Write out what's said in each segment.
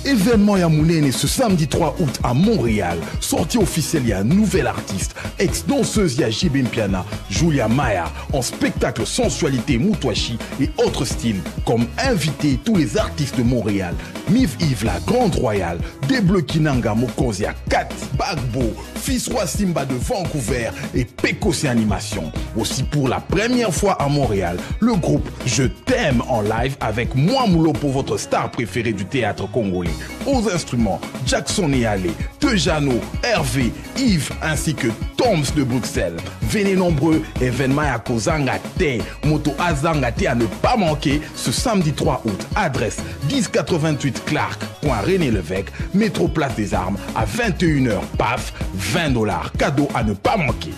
Événement Yamounene ce samedi 3 août à Montréal. Sortie officielle, il y a un nouvel artiste. Ex-danseuse, il y a JB Mpiana, Julia Maya, en spectacle sensualité, moutouachi et autres styles. Comme invité, tous les artistes de Montréal. Miv Yves, la Grande Royale, Debleu Kinanga, Mokozia, Kat, Bagbo, Fils Roi Simba de Vancouver et Pecosé Animation. Aussi pour la première fois à Montréal, le groupe Je t'aime en live avec moi Moulo pour votre star préférée du théâtre congolais. Aux instruments, Jackson et Allé, Tejano, Hervé, Yves ainsi que Toms de Bruxelles. Venez nombreux, événement à Kozanga Te, Moto Azanga Te à ne pas manquer ce samedi 3 août. Adresse 1088 Clark, René Lévesque, métro Place des Armes à 21h, paf, $20. Cadeau à ne pas manquer.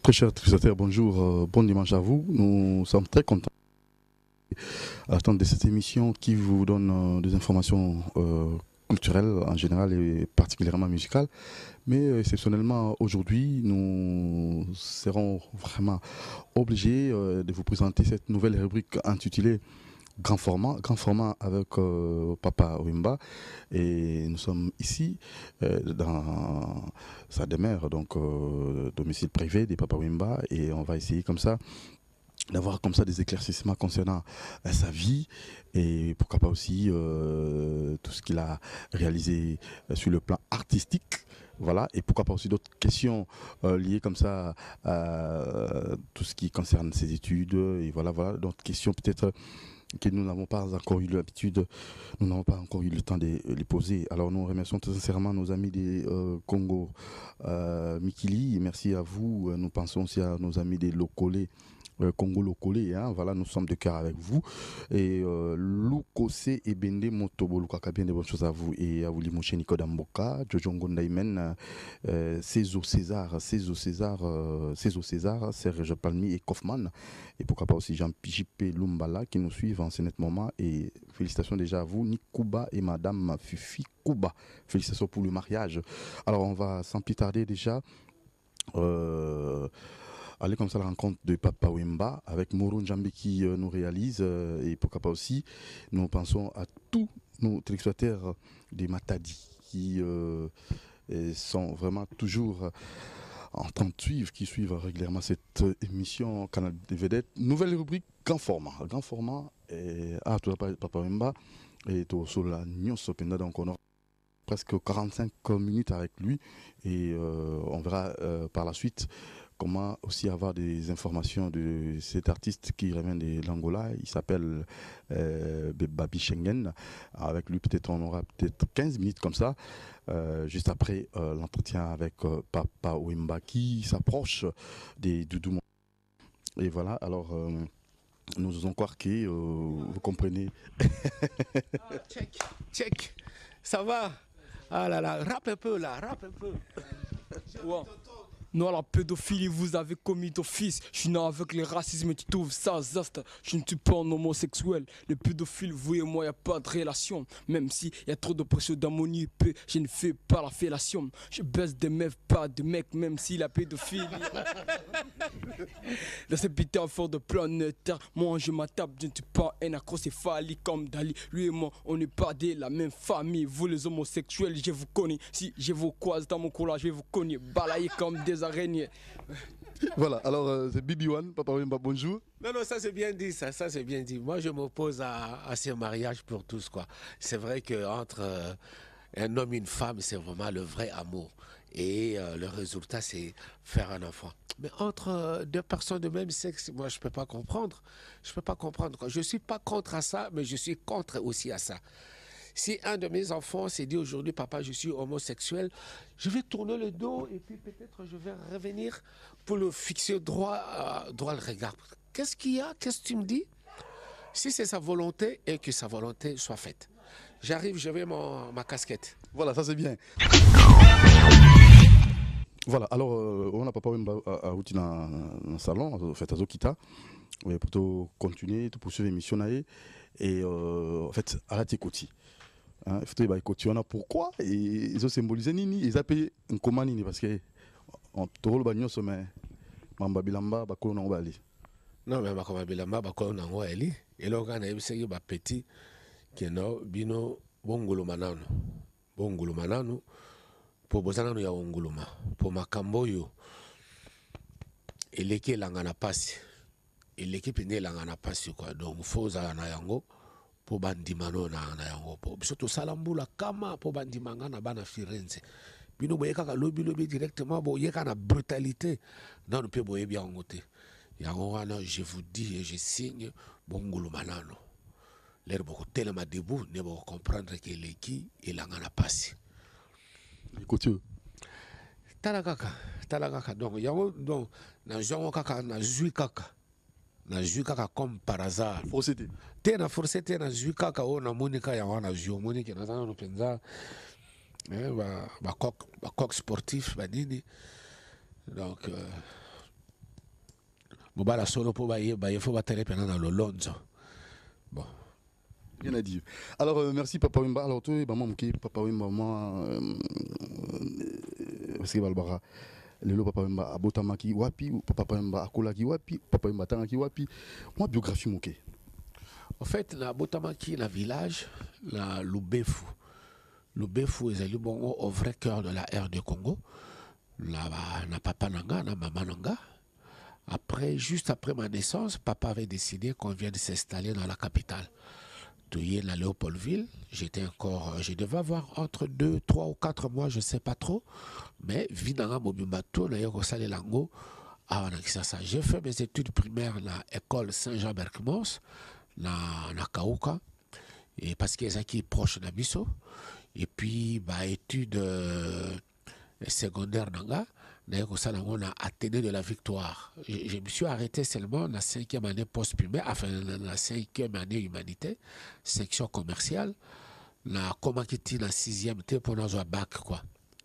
Très chers téléspectateurs, bonjour, bon dimanche à vous. Nous sommes très contents à l'attente de cette émission qui vous donne des informations culturelles en général et particulièrement musicales. Mais exceptionnellement aujourd'hui, nous serons vraiment obligés de vous présenter cette nouvelle rubrique intitulée Grand format avec Papa Wemba, et nous sommes ici dans sa demeure, donc domicile privé de Papa Wemba, et on va essayer comme ça d'avoir comme ça des éclaircissements concernant sa vie et pourquoi pas aussi tout ce qu'il a réalisé sur le plan artistique. Voilà, et pourquoi pas aussi d'autres questions liées comme ça à tout ce qui concerne ses études, et voilà, d'autres questions peut-être que nous n'avons pas encore eu l'habitude, nous n'avons pas encore eu le temps de les poser. Alors nous remercions très sincèrement nos amis des Congo Mikili, et merci à vous. Nous pensons aussi à nos amis des Lokolé, Congo Lokolé, hein, voilà, nous sommes de cœur avec vous. Et Lukose et Bende Motobo, Lukaka, bien de bonnes choses à vous, et à vous Limouché Nico Damboka, Jojongo Ndaimen, Cézo César, Serge Palmi et Kaufmann, et pourquoi pas aussi Jean-J.P. Lumbala qui nous suivent en ce net moment. Et félicitations déjà à vous, Nikuba et Madame Fifi Kuba. Félicitations pour le mariage. Alors on va sans plus tarder déjà aller comme ça à la rencontre de Papa Wemba avec Moro Njambi qui nous réalise, et pourquoi pas aussi nous pensons à tous nos téléspectateurs des Matadi qui sont vraiment toujours en train de suivre, qui suivent régulièrement cette émission Canal des Vedettes. Nouvelle rubrique Grand format. Grand format, tout d'abord Papa Wemba et tout sur la Nyon Sopenda, donc on aura presque 45 minutes avec lui, et on verra par la suite comment aussi avoir des informations de cet artiste qui revient de l'Angola. Il s'appelle Babi Schengen. Avec lui, peut-être on aura peut-être 15 minutes comme ça, juste après l'entretien avec Papa Wemba qui s'approche des Doudou. Et voilà, alors nous osons croire que vous comprenez. Check. Ça va? Ah là là, rappe un peu là, rappe un peu. Ouais. Non, la pédophilie, vous avez commis d'office. Je suis né avec le racisme, tu trouves ça zeste. Je ne suis pas un homosexuel. Les pédophiles, vous et moi, y a pas de relation. Même si y a trop de pression dans mon IP, je ne fais pas la fellation. Je baisse des meufs, pas de mecs, même si la pédophilie. Dans ce putain fort de planétaire, moi je m'attape, je ne suis pas un acrocéphalique comme Dali. Lui et moi, on n'est pas de la même famille. Vous les homosexuels, je vous connais. Si je vous croise dans mon courage, je vous connais. Balayé comme des araignées. Voilà, alors c'est Bibi One, Papa Wemba, bonjour. Non, ça c'est bien dit, ça c'est bien dit. Moi je m'oppose à ces mariages pour tous, quoi. C'est vrai qu'entre un homme et une femme, c'est vraiment le vrai amour. Et le résultat, c'est faire un enfant. Mais entre deux personnes de même sexe, moi je peux pas comprendre. Je peux pas comprendre, quoi. Je suis pas contre à ça, mais je suis contre aussi à ça. Si un de mes enfants s'est dit aujourd'hui, papa, je suis homosexuel, je vais tourner le dos et puis peut-être je vais revenir pour le fixer droit le regard. Qu'est-ce qu'il y a? Qu'est-ce que tu me dis? Si c'est sa volonté et que sa volonté soit faite. J'arrive, je vais ma casquette. Voilà, ça c'est bien. Voilà, alors on a Papa Wemba à outil dans le salon, fait à Zokita, pour continuer, pour poursuivre l'émission. Et en fait, à la Tekoti. Il faut que on a pourquoi, et ils ont symbolisé Nini, ils appellent un comment Nini, parce que tokolo banyoso mais mamba bilamba bakolo nango bali. Non mais bakoma bilamba bakolo nango eli eloko na yebisaki ba petit keno bino bonguluma nanu. Bonguluma nanu po bozana no ya onguluma po makambo yo eleki elanga na pasi. Eleki pene elanga na pasi quoi. Donc faut za na yango po bandimano na yango po biso to salambula kama po bandimanga na bana Firenze. Bino boye kaka lobi directement boye kana brutalité non peut boye bien ngote. Yango wana je vous dis et je signe bonguluma nanu. L'air beaucoup tellement debout ne pas comprendre que eleki elanga na pasi. Couture. Talakaka donc yango donc na jongo kaka na zui kaka. Na zui kaka comme par hasard. Forcété. Te na forcété na zui kaka o na monika yango na zui monika na zana no penza. Ba coq sportif ba nini. Donc mobala solo po ba il faut battre pendant dans le Lonzo. Bon. Rien à dire. Alors, merci Papa Wimba. Alors, toi, maman, Papa Wimba, maman, parce que Balbara, le Papa Wimba, Abotamaki, Wapi, Papa Wimba, Akolaki, Wapi, Papa Wimba, Tangaki, Wapi. Moi, biographie, Mouké. En fait, la Abotamaki, la village, la Lubefu. Lubefu est bon au vrai cœur de la ère du Congo. Là, na papa nanga, na maman nanga. Après, juste après ma naissance, papa avait décidé qu'on vienne s'installer dans la capitale. La Léopoldville, j'étais encore, je devais avoir entre 2, 3 ou 4 mois, je ne sais pas trop, mais Vinanga Mobimato, j'ai fait mes études primaires à l'école Saint-Jean-Berckmans, na Kauka, et parce qu'ils sont qui proche de Bisso, et puis études secondaires nanga, on a Athénée de la Victoire. Je me suis arrêté seulement dans la 5e année post-primaire, enfin dans la 5e année humanité, section commerciale. La Komakiti, la 6e, était pour nous un bac, quoi.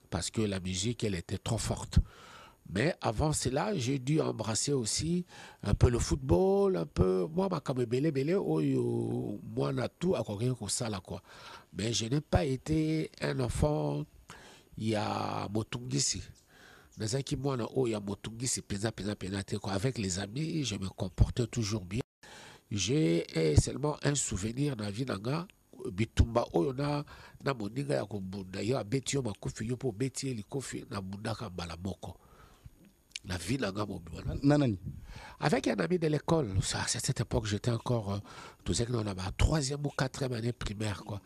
Parce que la musique, elle était trop forte. Mais avant cela, j'ai dû embrasser aussi un peu le football, un peu. Moi, moi, on a tout à courir comme ça, là, quoi. Mais je n'ai pas été un enfant, il y a Motungisi. Avec les amis, je me comportais toujours bien. J'ai seulement un souvenir dans la vie nanga bitumba oyona na moninga ya kubunda yo abeti yo makufi yo po beti li kofi na bundaka mbala moko. La vie nanga mobimana. Nanani. Avec un ami de l'école, à cette époque j'étais encore tout ça que on a 3e ou 4e année primaire quoi.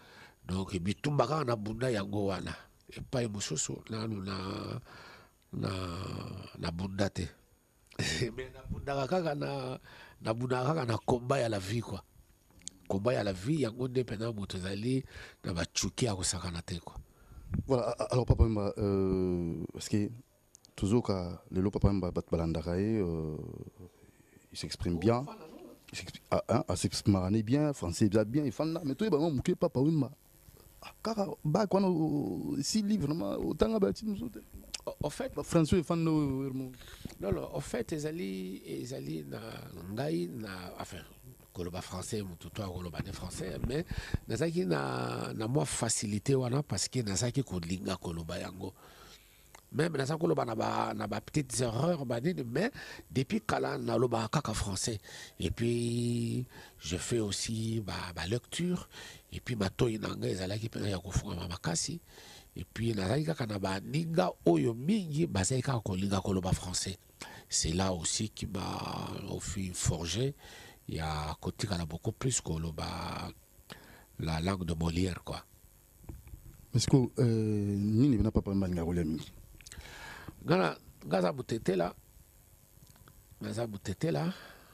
Donc bitumba na bunda yango wana. Et pas emososo na na bundate mais na bundaka kaka na bundaka kaka na combat ya la vie quoi. Combat ya la vie yango nde pena moto zali na bachuki ya kosakana te quoi. Voilà, alors Papa Wimba, parce que toujours quand le Papa Wimba balandakae, il s'exprime bien, il s'exprime bien, français bien, il fait là, mais toi il va manquer Papa Wimba. Car bah quand si livre autant à bâtir nous autres. En fait, François fan non non, en fait ezali na ngai na enfin koloba français tout toi koloba ne français mais nazaki na moi facilité wana parce que nazaki kolinga koloba yango. Même nazaki koloba na ba petites erreurs mais depuis kala na loba kaka français et puis je fais aussi ba lecture et puis matoyi nanga ezalaki pena ya kofunga makasi. Et puis, ninga oyo mingi bazai ka kolinga koloba français. C'est là aussi qui m'a forgé. Il y a côté qu'on a beaucoup plus koloba la langue de Molière quoi. Est-ce que ni n'a pas parlé de la mingi. Gaza butete là,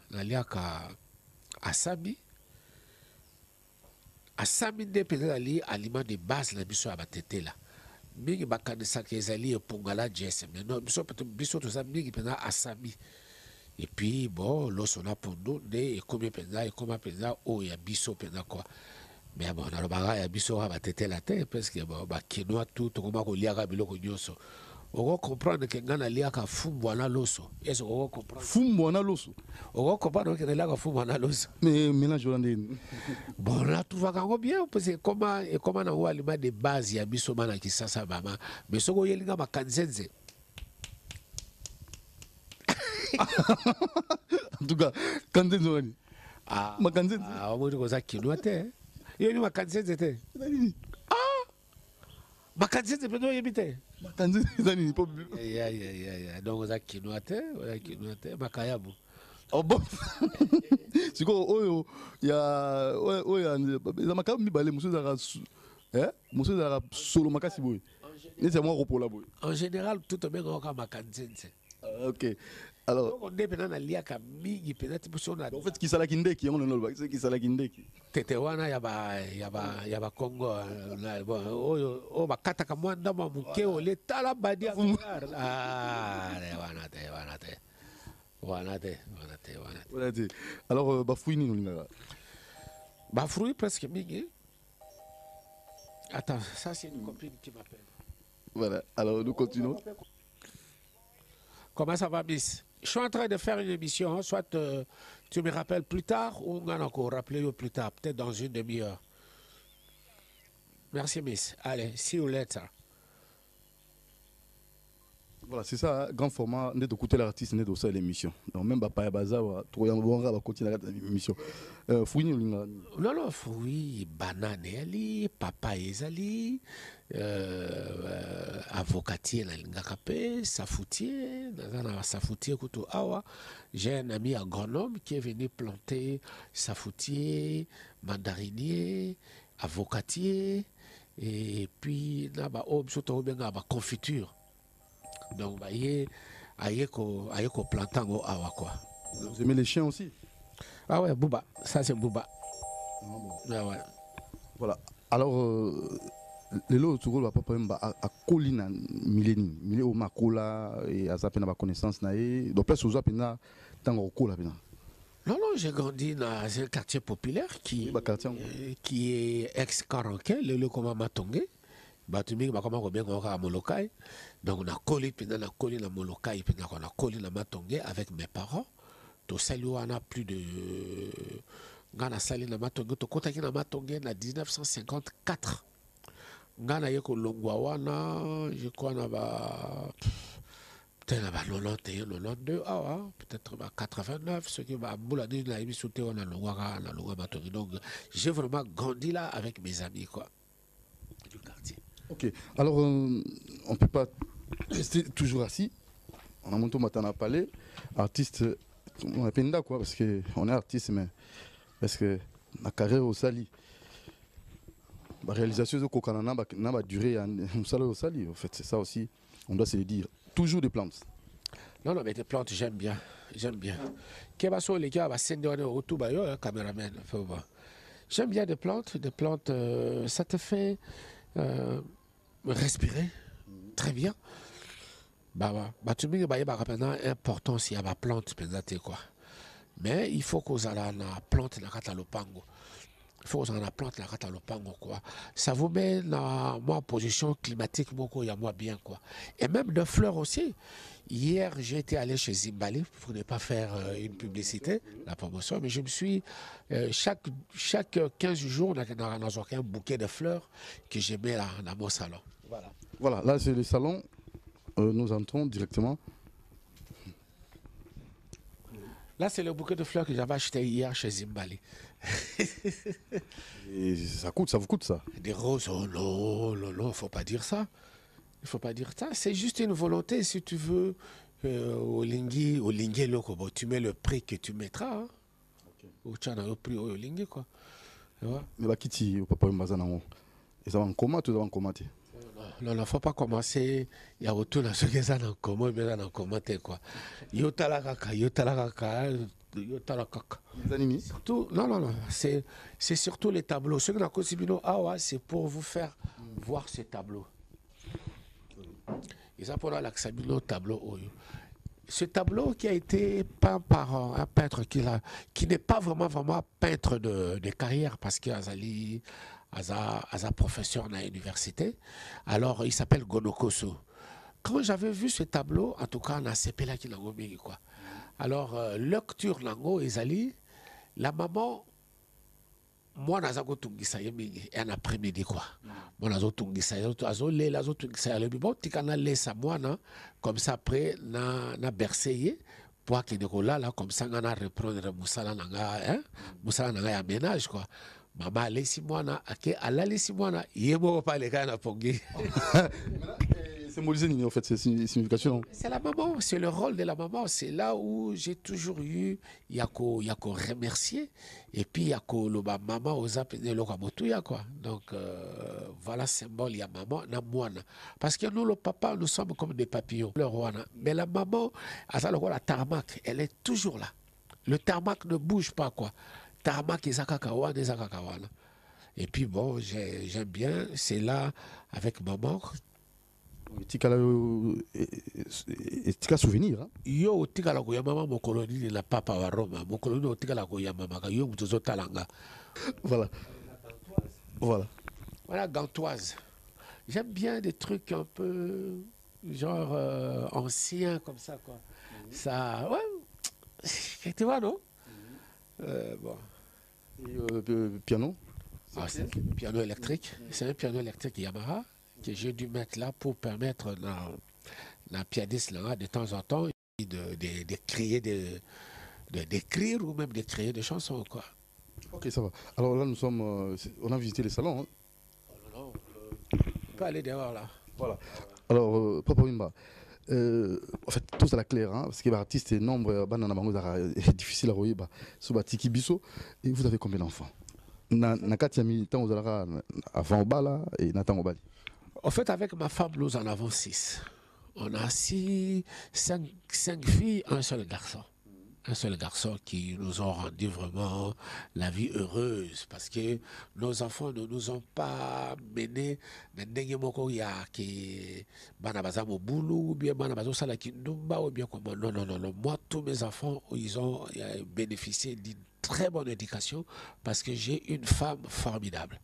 naliaka Asami. Asami de peut-être ali aliment de base la biso abatete là. Mingi bakanisa kezali pongala jesse mais non biso to ça mingi pena Asami. Et puis bon losona pondo de comme pena et comme pena o ya biso pena quoi. Mais bon na lobaga ya biso abatete la terre parce que bon ba kinoa tout koma ko liaka biloko nyoso. On comprendre que ngana liaka fumbo na loso. Est-ce qu'on comprend fumbo na loso? On comprend que liaka fumbo na loso. Mais mélange hollandais. Bon là tout va quand bien parce que comment na aliment de base ya biso mana kisasa bama mais soko yelinga makanzenze. En tout cas, Kanzen Zorani. Ah, Makanzen. ah, on dit que Kinoa te. Il y a une Makanzen c'était. Makanzen c'est plutôt évité. Makanzen Zorani. Donc on a Kinoa te, Makayabu. Oh bon. C'est quoi, oh, il y a. Oh, il y a. Il y a Makayabu, il y a Monsieur Zara. Monsieur Zara, solo Makasi Boy. C'est moi, Ropo là, boy. En général, tout le monde a Makanzen. Ok. Alors. On est pendant la liaka mingi peut-être pour son. En fait, qui s'est la Kindeki, on ne le sait qui s'est la Kindeki. Tetewana yaba Congo. Oh, bakata kama ndama mukeo le tala badia. Ah, wanate. Alors, Bafoui ni nous. Bafoui presque mingi. Attends, ça c'est une copine qui m'appelle. Voilà, alors nous continuons. Comment ça va, Miss? Je suis en train de faire une émission, soit tu me rappelles plus tard ou on va encore rappeler plus tard, peut-être dans une demi-heure. Merci, Miss. Allez, see you later. Voilà, c'est ça, grand format, on est de côté l'artiste, on est de ça l'émission. Donc même Papa Baza, tout le monde va continuer l'émission. Fouini, non, fruits, banane, ali, papaye, ali, avocatier, safoutier, safoutier, couteau awa. J'ai un ami agronome qui est venu planter safoutier, mandarinier, avocatier, et puis, na ba confiture. Donc, aïe ko plantant au awa quoi. Vous aimez les chiens aussi? Ah ouais, Bouba, ça c'est Bouba. Ah ouais. Voilà. Alors, les lots tu vois papa à Colina milléni, milé au makola et à zapena ba connaissance naé. Donc place aux zapena tango kola bina. Non, j'ai grandi dans un quartier populaire qui est ex-Karanké, le Koma Matongé. Batumi bakoma ko bien ko Molokai. Donc on a collé puis on a collé la Molokai puis on a collé la Matongé avec mes parents. To salut on a plus de ngana sali na Matongé to kota na Matongé na 1954. Ngana yeko longwa wana je crois na ba peut-être ba 91 92 peut-être ba 89 ce qui va boulani la émission on a longwa Matongé. Donc j'ai vraiment grandi là avec mes amis quoi du quartier. Ok, alors on ne peut pas rester toujours assis. On a monté au matin à parler. Artiste, on est penda quoi, parce qu'on est artiste, mais parce que la carrière au Sali, la réalisation de Kokanana n'a pas duré un salaire au Sali. En fait, c'est ça aussi, on doit se le dire. Toujours des plantes. Non, mais des plantes, j'aime bien. Qu'est-ce les gars, caméraman. J'aime bien des plantes, ça te fait respirer très bien. Tu me dis important s'il y a ma plante quoi. Mais il faut qu'on ait la plante dans catalopango. Il faut qu'on ait la plante dans catalopango quoi. Ça vous met dans ma position climatique il y a moi bien quoi. Et même de fleurs aussi. Hier, j'étais allé chez Zimbali pour ne pas faire une publicité, la promotion, mais je me suis chaque 15 jours, on a un bouquet de fleurs que je mets là dans mon salon. Voilà, là c'est le salon. Nous entrons directement. Là, c'est le bouquet de fleurs que j'avais acheté hier chez Zimbali. Et ça vous coûte ça? Des roses, oh non, il ne faut pas dire ça. Il ne faut pas dire ça. C'est juste une volonté, si tu veux, au Lingui, tu mets le prix que tu mettras. Hein. Okay. Tu as le prix au Lingui, quoi. Mais qui au papa Mbazana, et ça va en coma, tout va en commenter. Non, il ne faut pas commencer. Il y a autour de ce que ça en commun, mais ça en commenter quoi. Yotalakaka. Surtout, non. C'est surtout les tableaux. Ce que nous avons c'est pour vous faire voir ces tableaux. Et ça pour l'accès tableau. Ce tableau qui a été peint par un peintre qui n'est pas vraiment peintre de carrière parce qu'il a un professeur à l'université. Alors il s'appelle Gonokoso. Quand j'avais vu ce tableau, en tout cas on a CP là qui l'a mis quoi. Alors lecture lango ezali la maman moi nazago tungisa yemingi un après-midi quoi. Moi nazo tungisa azole lazo tungisa le bon tikana laisse moi comme ça après na berceye pour qu'il là comme ça on a reprendre Moussala nanga hein Moussala nanga ya ménage quoi maman laisse moi na ake ala laisse moi na yemo pas les gars na pongi. Symboliser en fait, c'est signification. C'est la maman, c'est le rôle de la maman. C'est là où j'ai toujours eu, yako remercier. Et puis yako le maman aux appels de quoi. Donc voilà symbole, il y a maman, na moine. Parce que nous, le papa, nous sommes comme des papillons. Le roi, mais la maman, la tarmac, elle est toujours là. Le tarmac ne bouge pas quoi. Tarmac et zakakawana et zakakawana. Et puis bon, j'aime bien, c'est là avec maman. Tika souvenir hein? Yo tika la koya mama mokoloni de la papa wa Roma mokoloni o tika la koya mama ka yo mutozo talanga. Voilà. Voilà gantoise. J'aime bien des trucs un peu genre anciens comme ça quoi. Ça ouais. Tu vois non? Bon. Et piano? Ah, c'est un piano électrique. C'est un piano électrique Yamaha que j'ai dû mettre là pour permettre la pianiste là, de temps en temps d'écrire d'écrire ou même d'écrire des chansons quoi. Ok, ça va. Alors là nous sommes on a visité les salons hein? Non, on peut aller dehors là. Voilà. Alors Papa Wimba, en fait tout ça la clair hein, parce que l'artiste est nombre est difficile à voir sur Batiki Bisso. Et vous avez combien d'enfants? Na katiami temps vous allez avant au bala et Nathan au bali. En fait, avec ma femme, nous en avons 6. On a 5 filles, un seul garçon. Un seul garçon qui nous ont rendu vraiment la vie heureuse parce que nos enfants ne nous ont pas menés ou bien non. Moi, tous mes enfants, ils ont bénéficié d'une très bonne éducation parce que j'ai une femme formidable.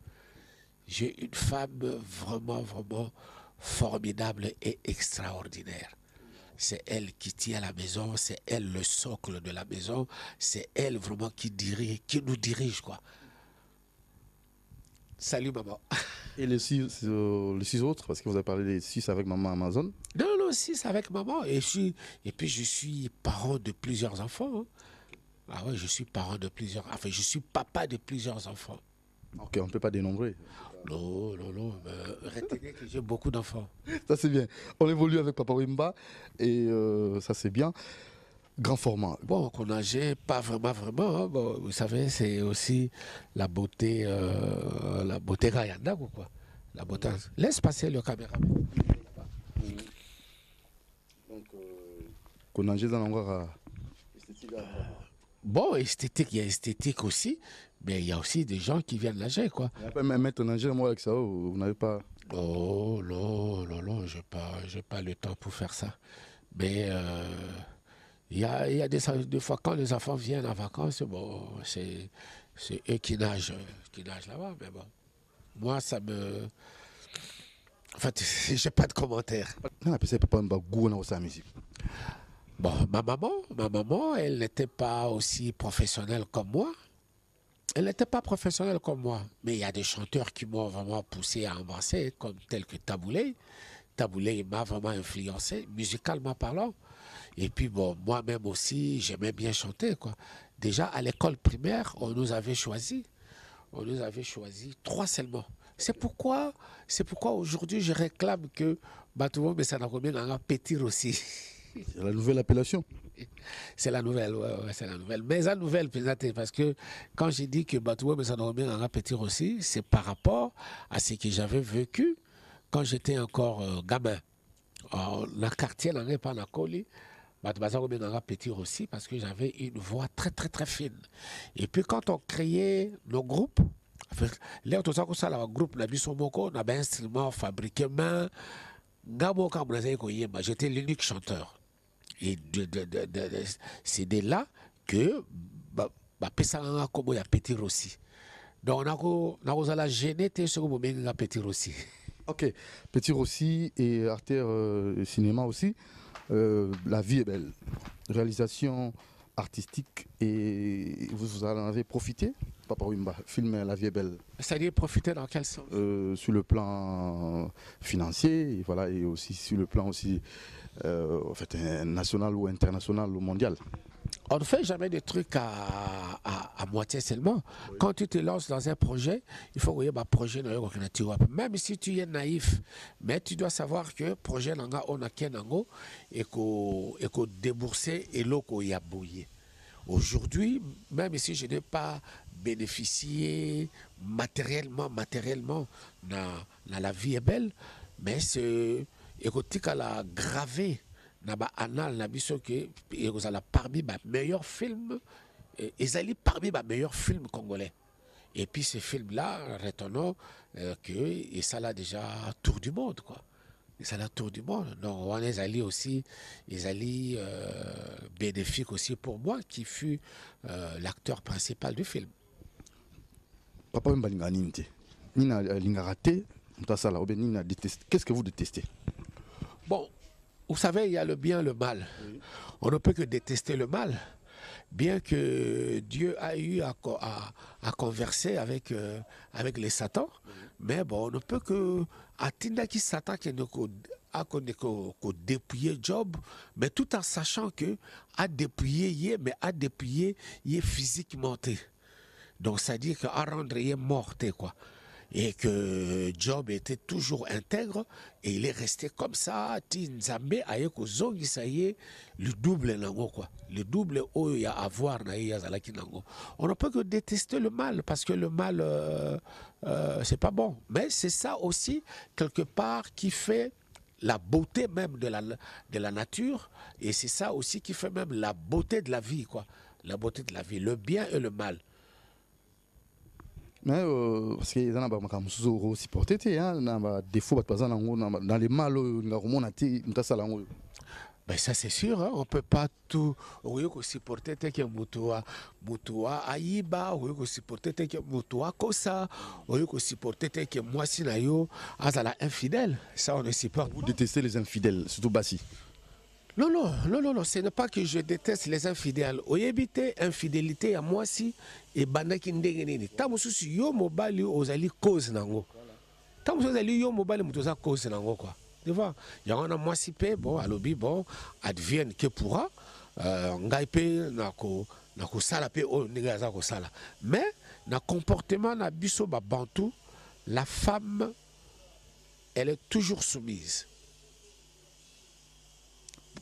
J'ai une femme vraiment formidable et extraordinaire. C'est elle qui tient la maison, c'est elle le socle de la maison, c'est elle vraiment qui nous dirige quoi. Salut maman. Et les 6 autres, parce que vous avez parlé des 6 avec maman Amazon? Non, 6 avec maman. Et puis je suis parent de plusieurs enfants. Hein. Ah ouais, je suis parent de plusieurs. Enfin, je suis papa de plusieurs enfants. Ok, on ne peut pas dénombrer. Non. Retenez que j'ai beaucoup d'enfants. Ça c'est bien. On évolue avec Papa Wimba et ça c'est bien. Grand format. Bon, qu'on a, j'ai pas vraiment. Hein. Bon, vous savez, c'est aussi la beauté Gayanda ou quoi. La beauté. Laisse passer le caméraman. Donc, qu'on a dans l'endroit. Bon, esthétique, il y a esthétique aussi, mais il y a aussi des gens qui viennent nager, quoi. Il n'y a pas même mettre nager, moi, avec ça, vous n'avez pas... Oh, non, j'ai pas le temps pour faire ça. Mais il y a des fois, quand les enfants viennent en vacances, bon, c'est eux qui nagent là-bas, mais bon. Moi, ça me... En fait, j'ai pas de commentaire. Non, c'est Papa Wimba goût dans sa musique. Bon, ma maman, elle n'était pas aussi professionnelle comme moi. Elle n'était pas professionnelle comme moi. Mais il y a des chanteurs qui m'ont vraiment poussé à embrasser, comme tel que Taboulé. Taboulé m'a vraiment influencé, musicalement parlant. Et puis, bon, moi-même aussi, j'aimais bien chanter, quoi. Déjà, à l'école primaire, on nous avait choisi 3 seulement. C'est pourquoi aujourd'hui, je réclame que Batouvo Messanakomé n'a pétir aussi. C'est la nouvelle appellation. C'est la nouvelle, ouais, c'est la nouvelle. Mais la nouvelle, parce que quand j'ai dit que Batoué Messanakomé n'a pétir aussi, c'est par rapport à ce que j'avais vécu quand j'étais encore gamin. Dans le quartier, dans le Koli, Batoué n'a pétir aussi parce que j'avais une voix très, très, très fine. Et puis quand on créait nos groupes, là, tout ça, le groupe, on avait un instrument fabriqué main. J'étais l'unique chanteur. Et c'est de là que Pessanga comme il y a Petit Rossi. Donc on a gêné sur le Petit Rossi. Ok, Petit Rossi et Artère Cinéma aussi. La vie est belle. Réalisation artistique et vous en avez profité? Papa Wemba, film La vie est belle? C'est-à-dire profiter dans quel sens? Sur le plan financier, et voilà, et aussi sur le plan aussi, en fait, national ou international ou mondial. On ne fait jamais des trucs à moitié seulement. Oui. Quand tu te lances dans un projet, il faut que projet même si tu es naïf, mais tu dois savoir que projet nanga on a kenango et qu'on débourser et l'eau y a bouillé. Aujourd'hui, même si je n'ai pas bénéficié matériellement dans La vie est belle, mais c'est écoute qu'elle a gravé naba anal na biso que ezala parmi les meilleurs films, ezali parmi les meilleurs films congolais. Et puis ces films-là, retenons que et ça l'a déjà tour du monde quoi. Et ça l'a tour du monde. Donc on est allé aussi, ils allaient bénéfique aussi pour moi qui fut l'acteur principal du film. Papa Wemba Nina Lingarate, qu'est-ce que vous détestez? Bon. Vous savez, il y a le bien et le mal. Oui. On ne peut que détester le mal. Bien que Dieu a eu à converser avec les Satans, oui. Mais bon, on ne peut que atteindre qui Satan qui ne dépouiller Job, mais tout en sachant que à dépouiller, mais à dépouiller, il est physiquement. Donc ça dit qu'à rendre, il est mort, quoi. Et que Job était toujours intègre et il est resté comme ça. Le double quoi. Le double il y a à voir. On ne peut que détester le mal parce que le mal c'est pas bon. Mais c'est ça aussi quelque part qui fait la beauté même de la nature et c'est ça aussi qui fait même la beauté de la vie quoi. La beauté de la vie, le bien et le mal. Mais parce que dans les supporter défaut dans les mal ben ça c'est sûr, hein? On ne peut pas tout supporter que mutua aiba, supporter que mutua kosa, supporter que moi sinayo azala infidèle. Ça on ne supporte. Vous détestez les infidèles, surtout Bassi. Non, ce n'est pas que je déteste les infidèles. Au éviter infidélité à moi si et banaki ndengeni. Tamususi yo mobali ozali cause nango. Tamususi ozali yo mobali mutoza cause nango quoi. Tu vois, il y a un moi si pe bon alobi bon advienne que pourra ngai pe nako sala pe o nega za ko sala. Mais na comportement na biso ba bantu, la femme elle est toujours soumise.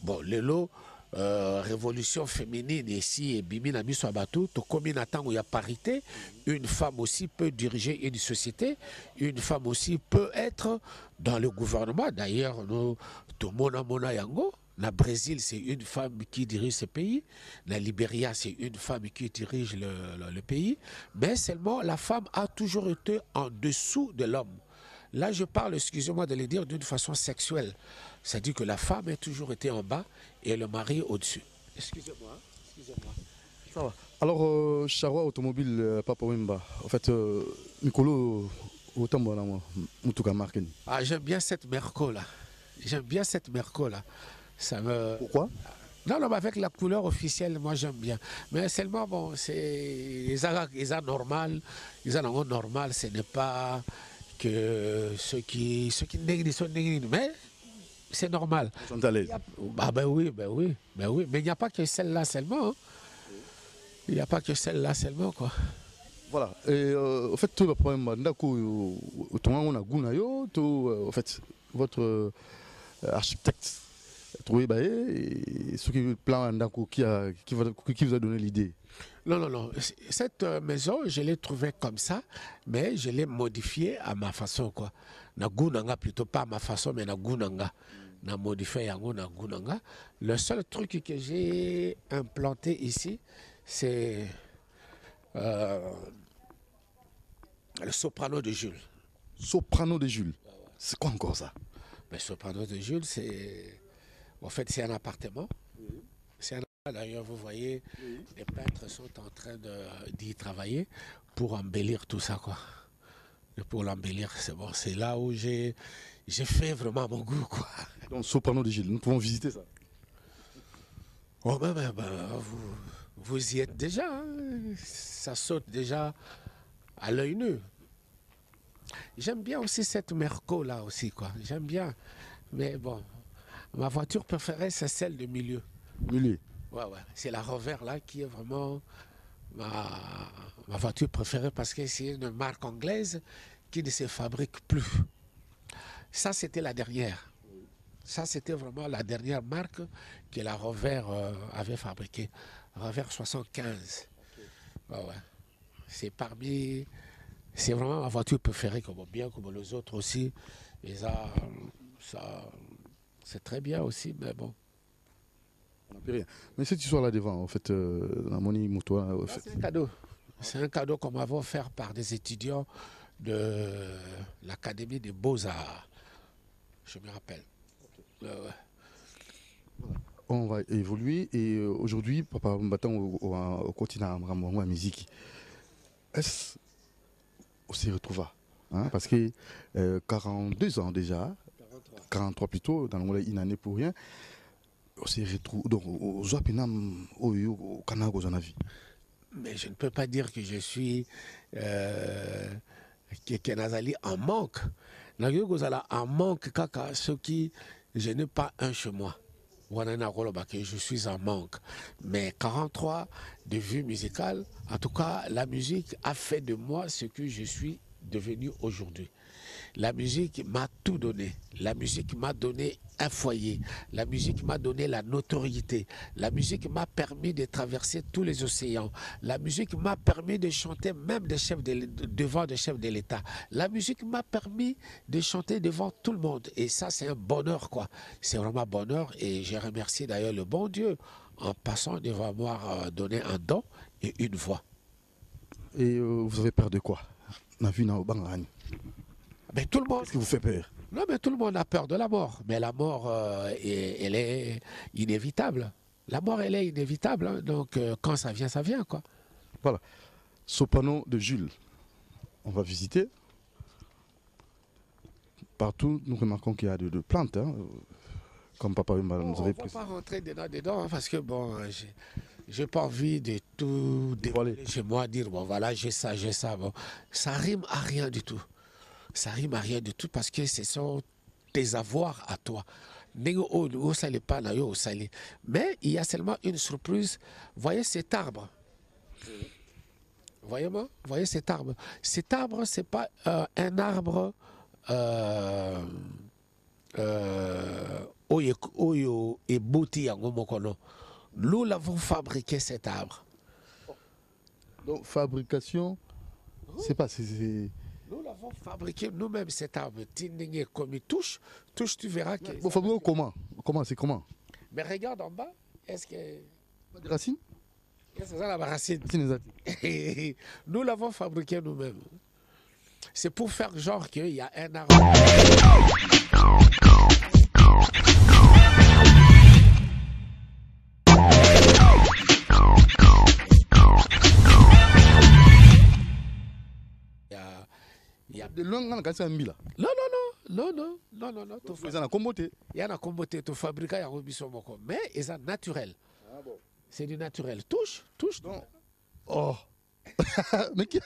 Bon, lelo révolution féminine ici et bimi na biso abatu to komi na tango ya parité, une femme aussi peut diriger une société, une femme aussi peut être dans le gouvernement. D'ailleurs, nous to mona yango, na Brésil, c'est une femme qui dirige ce pays, na Libéria, c'est une femme qui dirige le pays, mais seulement la femme a toujours été en dessous de l'homme. Là, je parle, excusez-moi de le dire, d'une façon sexuelle. C'est-à-dire que la femme a toujours été en bas et le mari au-dessus. Excusez-moi. Ça va. Alors, Charwa Automobile, Papa Wemba, en fait, Mikolo, autant bon, ah, j'aime bien cette Merco-là. Ça me... Pourquoi? Non, avec la couleur officielle, moi j'aime bien. Mais seulement, bon, c'est... Ils ont normal, ce n'est pas... que ceux qui négligent sont négligés, mais c'est normal. Ils sont à l'aise. Ben oui. Mais il n'y a pas que celle-là seulement. Hein. Il n'y a pas que celle-là seulement, quoi. Voilà. Et en fait, tout le problème, en fait, votre architecte, trouvé ce qui plan qui vous a donné l'idée. Non. Cette maison, je l'ai trouvée comme ça, mais je l'ai modifiée à ma façon, quoi. Na gunanga, plutôt pas à ma façon, mais na gunanga. Na modifié yango na gunanga. Le seul truc que j'ai implanté ici, c'est le soprano de Jules. Soprano de Jules. C'est quoi encore ça? Le soprano de Jules, c'est... En fait, c'est un appartement. Oui. C'est un... D'ailleurs, vous voyez, oui. Les peintres sont en train d'y travailler pour embellir tout ça, quoi. Et pour l'embellir, c'est bon. C'est là où j'ai fait vraiment mon goût, quoi. Donc, soprano de Gilles, nous pouvons visiter ça. Oh, Vous y êtes déjà, hein. Ça saute déjà à l'œil nu. J'aime bien aussi cette Merco là aussi, quoi. J'aime bien. Mais bon, ma voiture préférée, c'est celle de milieu. Milieu. Ouais, ouais. C'est la Rover là qui est vraiment ma voiture préférée parce que c'est une marque anglaise qui ne se fabrique plus. Ça, c'était la dernière. Ça, c'était vraiment la dernière marque que la Rover avait fabriquée. Rover 75. Ouais, ouais. C'est parmi... C'est vraiment ma voiture préférée, comme bien comme les autres aussi. Et ça c'est très bien aussi, mais bon. On n'a plus rien. Mais cette histoire-là devant, en fait, la monnaie moto, en fait. C'est un cadeau. C'est un cadeau qu'on m'avait offert par des étudiants de l'Académie des Beaux-Arts. Je me rappelle. Ouais. On va évoluer et aujourd'hui, papa, au continent, la musique. Est-ce qu'on s'y retrouve, hein? Parce que 42 ans déjà, 43 plutôt, dans le monde, une année pour rien, on s'y retrouve. Donc, au Canada, au vie. Mais je ne peux pas dire que je suis Kenazali en manque. En manque, kaka, ce qui, je n'ai pas un chez moi. Je suis en manque. Mais 43 de vue musicale, en tout cas, la musique a fait de moi ce que je suis devenu aujourd'hui. La musique m'a tout donné. La musique m'a donné un foyer. La musique m'a donné la notoriété. La musique m'a permis de traverser tous les océans. La musique m'a permis de chanter même devant des chefs de l'État. La musique m'a permis de chanter devant tout le monde. Et ça, c'est un bonheur, quoi. C'est vraiment un bonheur. Et j'ai remercié d'ailleurs le bon Dieu en passant de m'avoir donné un don et une voix. Et vous avez peur de quoi? Mais tout le monde. Qu'est-ce qui vous fait peur? Non, mais tout le monde a peur de la mort. Mais la mort, elle est inévitable. La mort, elle est inévitable. Hein. Donc, quand ça vient, quoi. Voilà. Soprano de Jules. On va visiter. Partout, nous remarquons qu'il y a de plantes. Hein. Comme papa nous avait précisé. On ne va pas rentrer dedans hein, parce que, bon, j'ai pas envie de tout dévoiler chez moi, dire, bon, voilà, j'ai ça. Bon, ça rime à rien du tout. Ça rime à rien du tout parce que ce sont tes avoirs à toi. Mais il y a seulement une surprise. Voyez cet arbre. Voyez cet arbre. Cet arbre, ce n'est pas un arbre nous l'avons fabriqué cet arbre. Donc fabrication, c'est pas... Nous l'avons fabriqué nous-mêmes cet arbre. Comme il touche, tu verras que... Vous fabriquez comment? C'est comment? Mais regarde en bas, est-ce que... Pas de racines? C'est ça la racine. Nous l'avons fabriqué nous-mêmes. C'est pour faire genre qu'il y a un arbre. Il y a de longue là. Non. Il y a un comboté, tu fabriques un robisomoko. Mais c'est naturel. Ah bon. C'est du naturel. Touche. Non. Oh. Mais qui...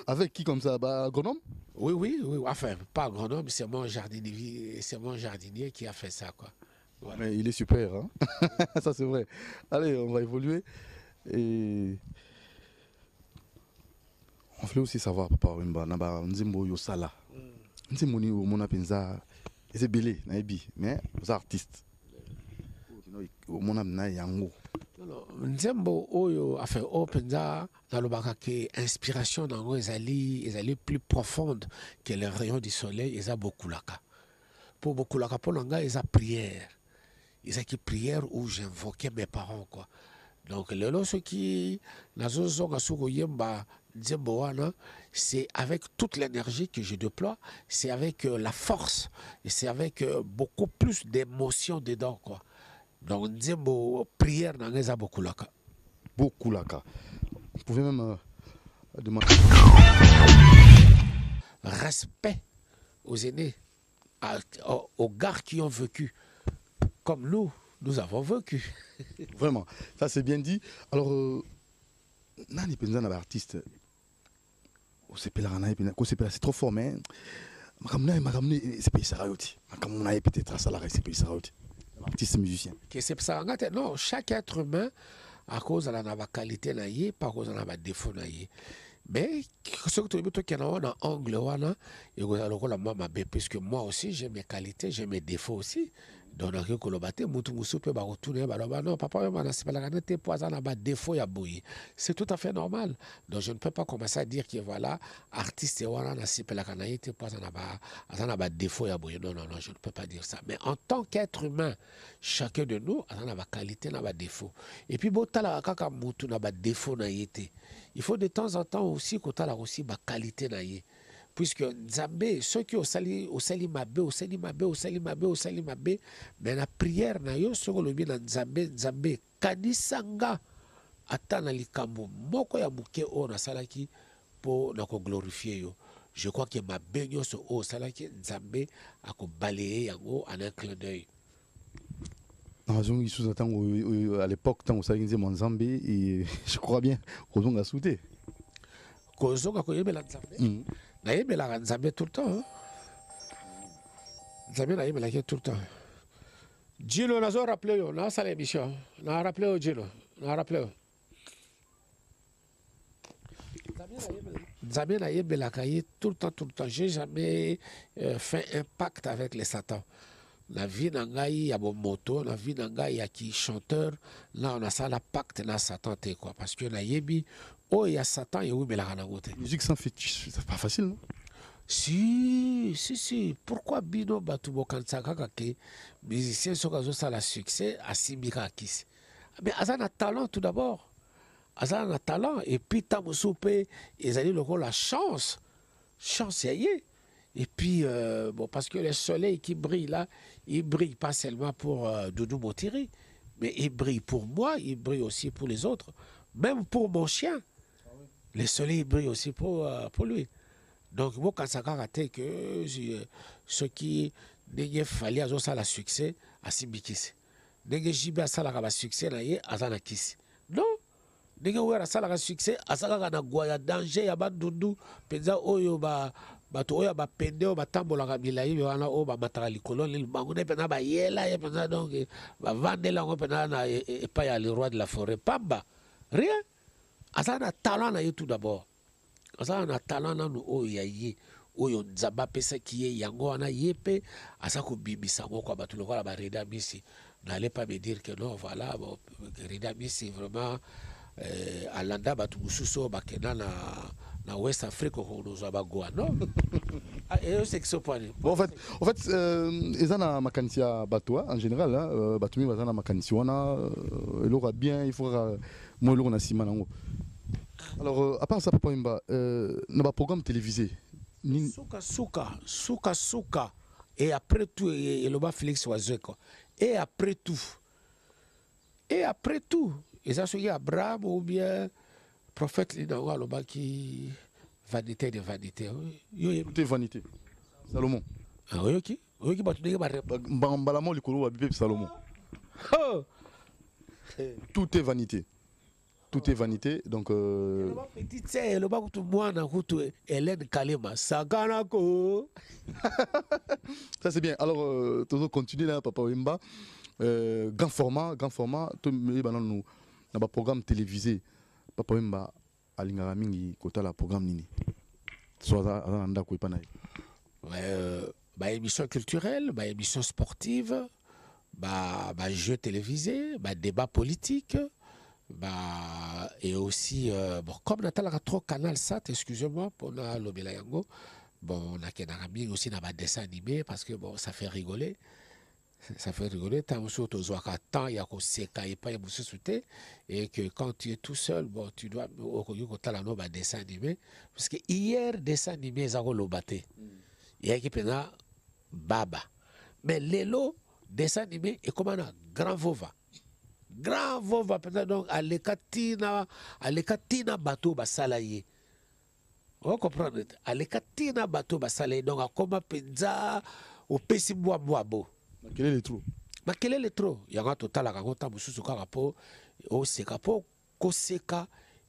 Avec qui comme ça? Agronome? Oui. Enfin, pas agronome, c'est mon jardinier qui a fait ça, quoi. Voilà. Mais il est super, hein. Ça c'est vrai. Allez, on va évoluer. Et... on voulait aussi savoir, papa, Nzembo Yosala. Nzembo ni Mona Penza, c'est belé, mais aux artistes. Mona na yango. Nzembo Oyo a fait Penza dans le bakake inspiration dans les alliés plus profondes que les rayons du soleil, ils ont beaucoup laka. Pour beaucoup laka, pour l'anga, ils ont prière. Ils ont qui prière où j'invoquais mes parents, quoi. Donc, le lot, ce qui c'est avec toute l'énergie que je déploie, c'est avec la force, et c'est avec beaucoup plus d'émotion dedans, quoi. Donc, prière dans les beaucoup laka. Beaucoup laka. Vous pouvez même demander. Respect aux aînés, aux gars qui ont vécu comme nous, nous avons vaincu. Vraiment, ça c'est bien dit. Alors, nani penza na artiste. C'est trop fort, mais c'est pas ça. Comme on a peut-être ça, c'est pas ça. Artiste musicien. Non, chaque être humain, à cause de la qualité, pas à cause de la défaut. Mais ce que tu veux dire, qu'il y a un angle, puisque moi aussi j'ai mes qualités, j'ai mes défauts aussi. Donc, c'est tout à fait normal. Donc, je ne peux pas commencer à dire que voilà, artiste, non, non, je ne peux pas dire ça. Mais en tant qu'être humain, chacun de nous a une qualité, une défaut. Et puis, il faut de temps en temps aussi qu'on ait aussi ma qualité. Puisque Nzambe, ceux qui ont sali mabé, mais la prière na yo soko lobi na Nzambe kanisanga ata na likambo moko ya muke o na salaki po na ko glorifier yo. Je crois que mabé nyonso o salaki Nzambe ako balayer yango en un clin d'œil. À l'époque, quand on s'est mon Nzambe, je crois bien qu'on a sauté. Kozonga koyebela Nzambe. Naïbela Nzambe tout le temps. Nzambe naïbela tout le temps. Gino, on a rappelé, on a salé l'émission. On a rappelé Gino. On a rappelé. Nzambe naïbela tout le temps, tout le temps. J'ai jamais fait un pacte avec les satans. La vie n'angaï, il y a bon moto, la vie n'angaï, il y a qui chanteur. Là, on a ça, la pacte, là, Satan, quoi. Parce que là, oh, il y a Satan, et oui, mais la musique sans fétiche, c'est pas facile, non? Si. Pourquoi Bino Batubo Kansaka Kake, musicien, Sokazo, ça la succès, à Simika Kis? Mais Azan a talent tout d'abord. Azan a talent. Et puis, Tamousoupé, ils ont dit la chance. Chance, y est. Et puis, bon, parce que le soleil qui brille là, il brille pas seulement pour Doudou Motiri, mais il brille pour moi, il brille aussi pour les autres, même pour mon chien. Le soleil brille aussi pour lui. Donc, moi, quand ça a raté que ce qui n'est fallu à ça la succès, à Simbikis. N'est pas ça la succès, à Zanakis. Non. N'est pas ça la succès, à Zanakis, danger, à Bandundu, Penza Oyoba. Bato oya ba pendeo batambola kabila hivi wana o ba mataka likolo li bangune pena ba yela ye pena donc ba vandela ngo pena na pas ya le roi de la forêt pamba rien asana talent na tout d'abord asana talent na no o ya ye oyo nzaba pesa kiye yango wana yepe asako bibisa ngo kwa bato lokola ba Reda Misi n'allez pas me dire que non voilà bon Reda Misi vraiment alanda bato mususo bakena na West Afrique on nous a bagoa non et c'est que ce point bon, en fait ils ont makanisia batoa en général hein batumi bazana makanisi wana l'aura bien il faudra moi l'on a simanango alors à part ça papa imba na ba programme télévisé Souka et après tout et le bas Félix Wazeko et après tout et ça c'est Abraham ou bien prophète Linawa le bas qui vanité de vanité tout est vanité Salomon ah oui qui batu ba mbalamo likolo wa bibe Salomon tout est vanité donc petite c'est le bas tout moi na kutu Hélène Kalema saganako ça c'est bien alors toujours continuer là papa Wimba grand format tout nous na ba programme télévisé papa Wimba alingara mingi kota la programme nini soit anda ko ipana bah émission culturelle bah émission sportive bah jeux télévisés bah débat politique bah et aussi bon comme natala trop canal sat excusez-moi pour la lobela yango bon on a kenara mingi aussi na ba dessin animé parce que bon ça fait rigoler tant temps il y a pas et que quand tu es tout seul bon tu dois au dessin animé parce que hier dessin animé zako lobate il y a qui pena baba mais lelo dessin animé et comme un grand vova peut-être donc à l'ekatina bateau basalaye on comprend à l'ekatina bateau basalaye donc à comment penza au pesi boabo. Quel est le trou? makelele trop yango totalaka yango ntango mosusu kaka mpo oseka mpo koseka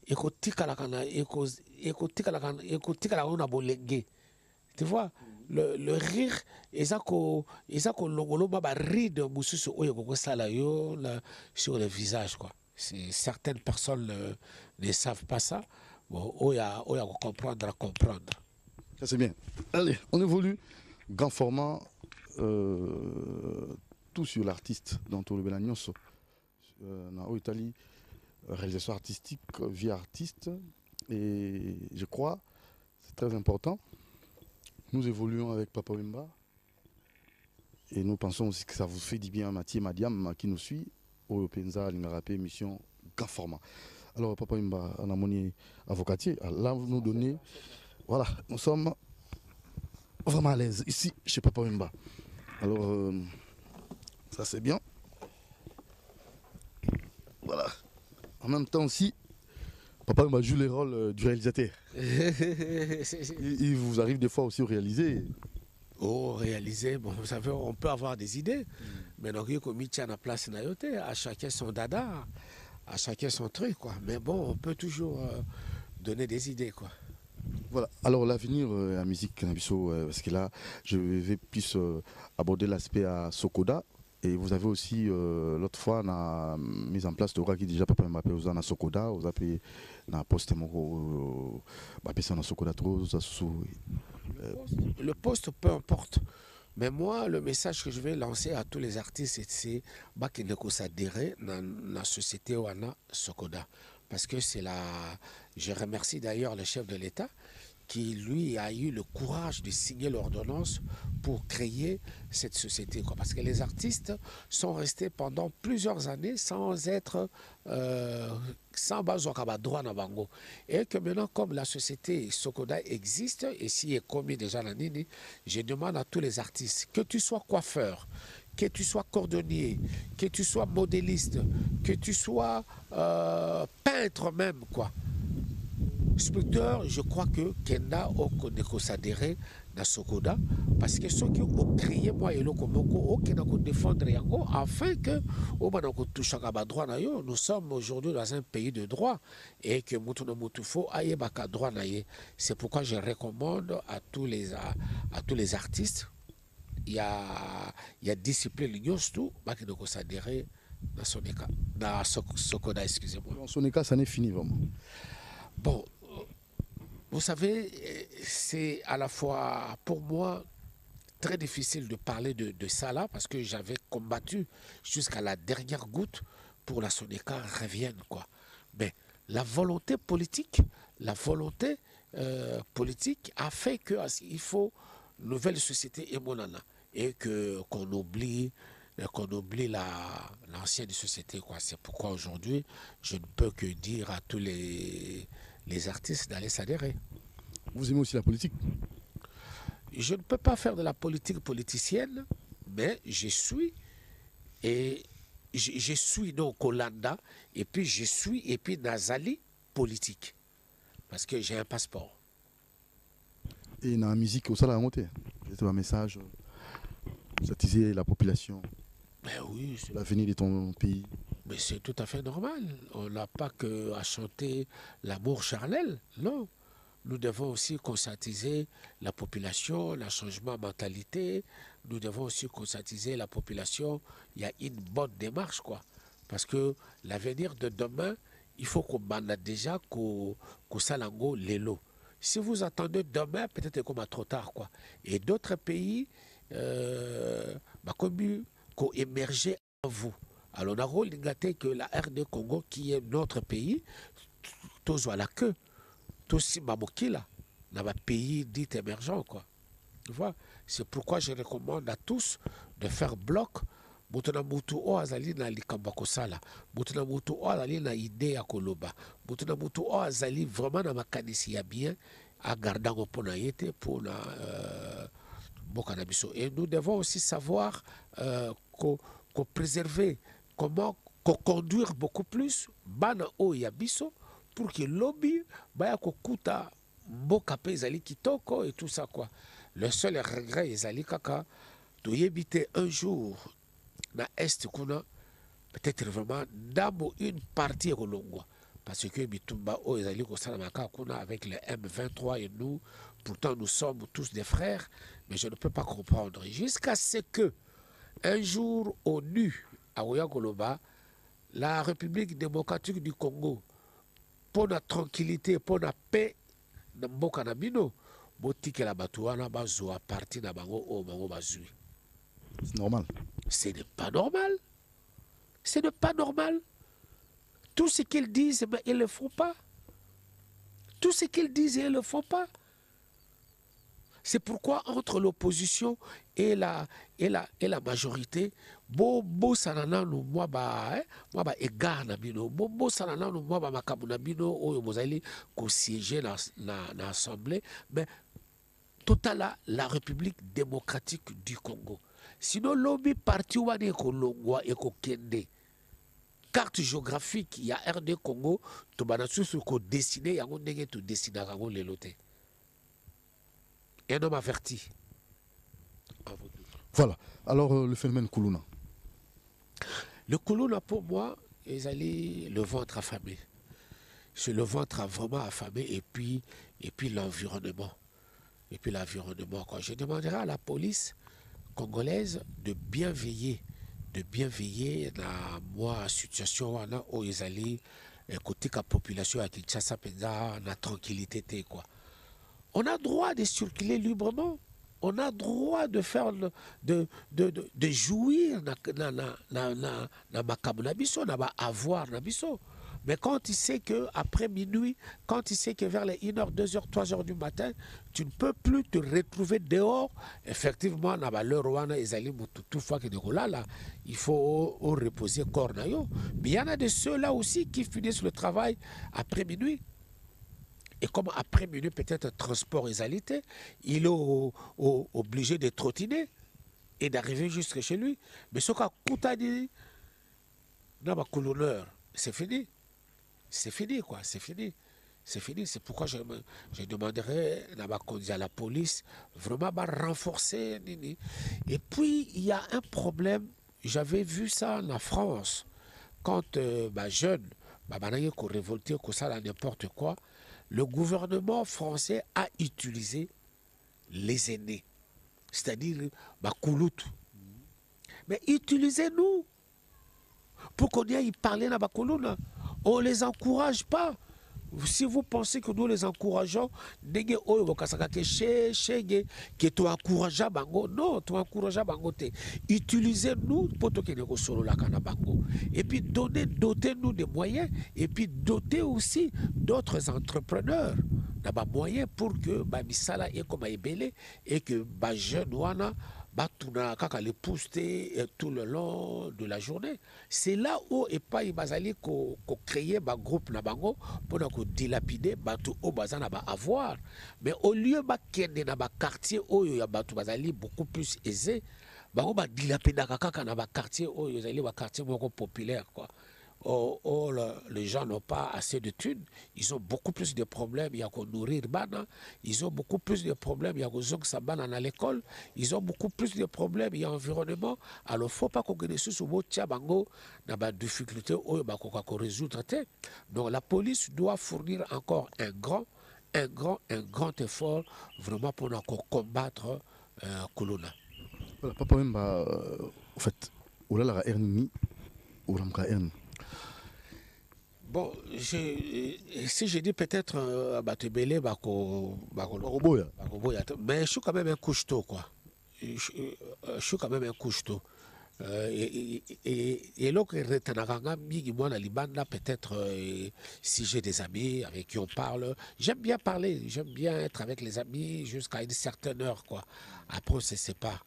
ekotikalaka yango na bolenge. Tu vois, le rire, eza kolongoloma ba ride mosusu oyo kokosala yo sur le visage quoi. Certaines personnes ne savent pas ça. Bon, oya comprendre à comprendre. Ça c'est bien. Allez, on évolue. Grand format, tout sur l'artiste dans tout le Belagnos. En Italie, réalisation artistique, vie artiste. Et je crois, c'est très important. Nous évoluons avec Papa Wemba. Et nous pensons aussi que ça vous fait du bien, Mathieu Madiam, qui nous suit. Au Penza, l'Ingarapé, émission grand format. Alors, Papa Wemba, on a mon avocatier. Là, vous nous donnez. Voilà, nous sommes vraiment à l'aise ici, chez Papa Wemba. Alors, ça c'est bien. Voilà. En même temps aussi, Papa Wemba joue les rôles du réalisateur. Il vous arrive des fois aussi au réaliser. Oh, réaliser, bon, vous savez, on peut avoir des idées, mais donc, comme il tient la place, à chacun son dada, à chacun son truc, quoi. Mais bon, on peut toujours donner des idées, quoi. Voilà, alors l'avenir à la musique Cannabiso, parce que là, je vais plus aborder l'aspect à Sokoda. Et vous avez aussi, l'autre fois, on a mis en place le qui déjà Papa Wemba à Sokoda, vous avez un poste à Sokoda trop, le poste, peu importe. Mais moi, le message que je vais lancer à tous les artistes, c'est qu'ils ne s'adhérer dans la société Wana Sokoda. Parce que c'est la... Je remercie d'ailleurs le chef de l'État qui, lui, a eu le courage de signer l'ordonnance pour créer cette société. Parce que les artistes sont restés pendant plusieurs années sans être... sans droit na bango. Et que maintenant, comme la société Sokoda existe, et s'y est commis déjà la nini, je demande à tous les artistes, que tu sois coiffeur, que tu sois cordonnier, que tu sois modéliste, que tu sois peintre même, quoi. Sculpteur, je crois que Kenda Okoneko s'adhérer dans Sokoda parce que ceux qui ont créé moi et le Komoko, qui ont défendre Yango, afin que nous sommes aujourd'hui dans un pays de droit et que Mutuno Mutufo aille baka droit naye. C'est pourquoi je recommande à tous les artistes, il y a discipline tout, qui doit s'adhérer dans Sonika, dans Sokoda, excusez-moi. Dans Sonika, ça n'est fini vraiment. Bon. Vous savez, c'est à la fois pour moi très difficile de parler de ça là parce que j'avais combattu jusqu'à la dernière goutte pour la Sonika revienne, quoi. Mais la volonté politique a fait qu'il faut une nouvelle société émonana et qu'on oublie l'ancienne société, quoi. C'est pourquoi aujourd'hui, je ne peux que dire à tous les artistes d'aller s'adhérer. Vous aimez aussi la politique? Je ne peux pas faire de la politique politicienne, mais je suis donc Hollanda et puis Nazali politique parce que j'ai un passeport. Et dans la musique au salaire monté, c'est un message satisfaire la population. Mais oui, l'avenir de ton pays. Mais c'est tout à fait normal. On n'a pas qu'à chanter l'amour charnel, non. Nous devons aussi conscientiser la population, le changement de mentalité. Nous devons aussi conscientiser la population. Il y a une bonne démarche, quoi. Parce que l'avenir de demain, il faut qu'on bande déjà qu'au salango l'élo. Si vous attendez demain, peut-être qu'on va trop tard, quoi. Et d'autres pays, comme qu'on émerger en vous. Alors, on a regardé que la RD Congo, qui est notre pays, tous à la queue, tous Mamokila, dans un pays dit émergent, quoi. Tu vois, c'est pourquoi je recommande à tous de faire bloc. Mutuna mutu o azali na likamba kosala, mutuna mutu o azali na idée ya koloba, mutuna mutu o azali vraiment na makanisi ya bien à garder au pona yete pour na bokanabiso. Et nous devons aussi savoir préserver comment conduire beaucoup plus bana o yabiso pour que lobby baya kokuta mboka pe ezali kitoko et tout ça, quoi. Le seul regret ezali kaka to yebite un jour na est kuna peut-être vraiment dans une partie kolongwa parce que bitumba o ezali kosala maka kuna avec le M23 et nous pourtant nous sommes tous des frères mais je ne peux pas comprendre jusqu'à ce que un jour ONU à Oyagoloba la République démocratique du Congo pour la tranquillité pour la paix na mboka na bino botikela bato wana bazwa parti na bango o bango bazwi. C'est normal. Ce n'est pas normal. Ce n'est pas normal. Tout ce qu'ils disent, mais ils ne le font pas. Tout ce qu'ils disent, ils ne le font pas. C'est pourquoi entre l'opposition et la majorité, bo sanana no moi ba égard na bino, bo sanana no moi ba makabu na bino oyo bozali ko siéger na assemblée, mais total la République démocratique du Congo. Sinon lobby parti wana ekolongwa ekokende. Carte géographique, il y a RD Congo, to banasusu ko dessiner yango ndenge to dessiner yango lelo te. Un homme averti. Voilà. Alors, le phénomène Koulouna. Le Koulouna, pour moi, est le ventre affamé. C'est le ventre vraiment affamé et puis l'environnement. Et puis l'environnement. Je demanderai à la police congolaise de bien veiller dans moi situation où ils allaient côté la population à Kinshasa la tranquillité quoi. On a droit de circuler librement. On a droit de faire de jouir na makabu na biso na ba avoir na biso. Mais quand tu sais que après minuit, quand tu sais que vers les 1h, 2h, 3h du matin, tu ne peux plus te retrouver dehors, effectivement, na ba l'heure wana ezali tout fois que de là, il faut reposer corps na yo. Mais il y en a de ceux-là aussi qui finissent le travail après minuit. Et comme après minuit, peut-être transport exalité, il est obligé de trottiner et d'arriver jusque chez lui. Mais ce qu'a Koutani, dans ma colonneur, c'est fini. C'est fini, quoi. C'est fini. C'est fini. C'est pourquoi je demanderai à la police vraiment de renforcer. Et puis, il y a un problème. J'avais vu ça en France. Quand jeune, qu'on révolté, qu'on ça n'importe quoi, le gouvernement français a utilisé les aînés, c'est-à-dire Bakouloutou. Mais utilisez-nous pour qu'on y aille parler dans Bakoulouna. On ne les encourage pas. Si vous pensez que nous les encourageons, que tu encourages bango, non, tu encourages bango. Utilisez-nous pour que nous solo la bango. Et puis dotez-nous des moyens. Et puis dotez aussi d'autres entrepreneurs. D'abord moyens pour que misala est comme ebele et que jeune wana batuna kaka les pousser tout le long de la journée. C'est là où et pas ibazali ko créer ba groupe na bango pour ko dilapider batu au bazana ba avoir. Mais au lieu ba kende na ba quartier où ya batu bazali beaucoup plus aisé, bango ba dilapider kaka na ba quartier où yazali ba quartier beaucoup populaire quoi. Oh, les gens n'ont pas assez de thunes, ils ont beaucoup plus de problèmes, il y a qu'à nourrir bana, ils ont beaucoup plus de problèmes, il y a qu'à zong sabana à l'école, ils ont beaucoup plus de problèmes, il y a environnement, alors il ne faut pas qu'on gagne sous mot bango, dans la difficulté, qu'on résoudre. Donc la police doit fournir encore un grand effort vraiment pour combattre Koulouna. Voilà, papa même, en fait, où là la hernie, où là la hernie. Bon, si je dis peut-être Batebele, mais je suis quand même un couche-tôt, quoi. Je suis quand même un couche-tôt. Et là, peut-être si j'ai des amis avec qui on parle, j'aime bien parler, j'aime bien être avec les amis jusqu'à une certaine heure, quoi. Après, on se sépare.